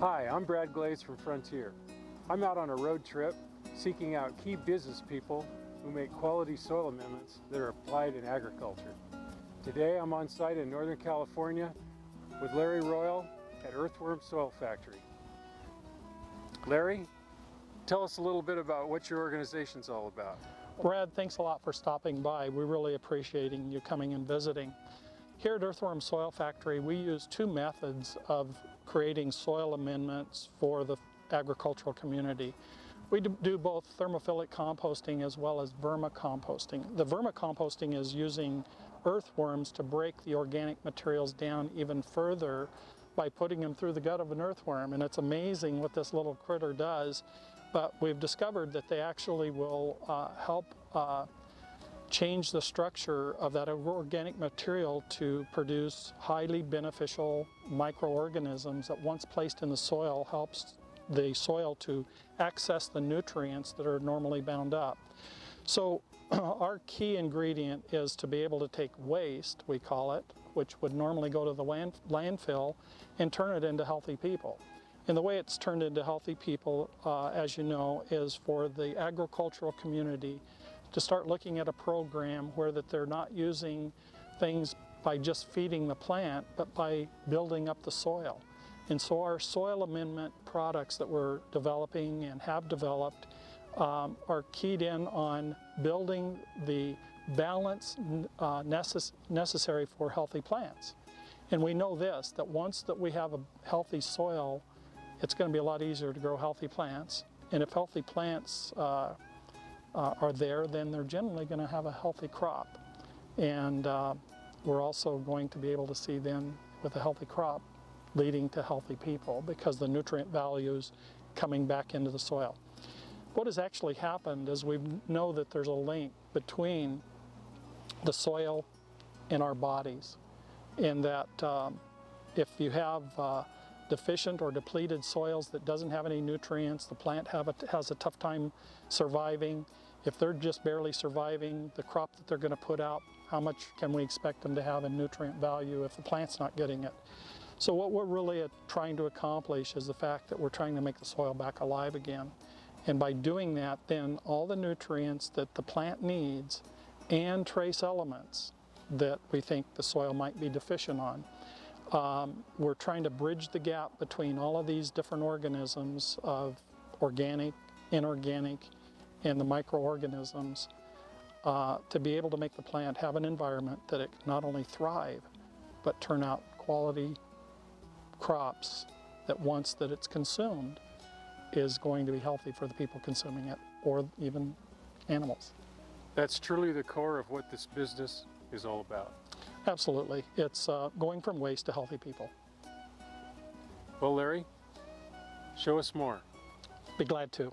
Hi, I'm Brad Glaze from Frontier. I'm out on a road trip seeking out key business people who make quality soil amendments that are applied in agriculture. Today I'm on site in Northern California with Larry Royal at Earthworm Soil Factory. Larry, tell us a little bit about what your organization's all about. Brad, thanks a lot for stopping by. We're really appreciating you coming and visiting. Here at Earthworm Soil Factory, we use two methods of creating soil amendments for the agricultural community. We do both thermophilic composting as well as vermicomposting. The vermicomposting is using earthworms to break the organic materials down even further by putting them through the gut of an earthworm. And it's amazing what this little critter does, but we've discovered that they actually will help change the structure of that organic material to produce highly beneficial microorganisms that, once placed in the soil, helps the soil to access the nutrients that are normally bound up. So our key ingredient is to be able to take waste, we call it, which would normally go to the landfill, and turn it into healthy people. And the way it's turned into healthy people, as you know, is for the agricultural community to start looking at a program where that they're not using things by just feeding the plant, but by building up the soil. And so our soil amendment products that we're developing and have developed are keyed in on building the balance necessary for healthy plants. And we know this, that once that we have a healthy soil, it's going to be a lot easier to grow healthy plants. And if healthy plants are there, then they're generally going to have a healthy crop. And we're also going to be able to see then, with a healthy crop, leading to healthy people, because the nutrient values coming back into the soil. What has actually happened is we know that there's a link between the soil and our bodies, in that if you have deficient or depleted soils that doesn't have any nutrients, the plant has a tough time surviving. If they're just barely surviving, the crop that they're going to put out, how much can we expect them to have in nutrient value if the plant's not getting it? So what we're really trying to accomplish is the fact that we're trying to make the soil back alive again. And by doing that, then all the nutrients that the plant needs and trace elements that we think the soil might be deficient on, we're trying to bridge the gap between all of these different organisms of organic, inorganic, and the microorganisms to be able to make the plant have an environment that it can not only thrive, but turn out quality crops that, once that it's consumed, is going to be healthy for the people consuming it, or even animals. That's truly the core of what this business is all about. Absolutely. It's going from waste to healthy people. Well, Larry, show us more. Be glad to.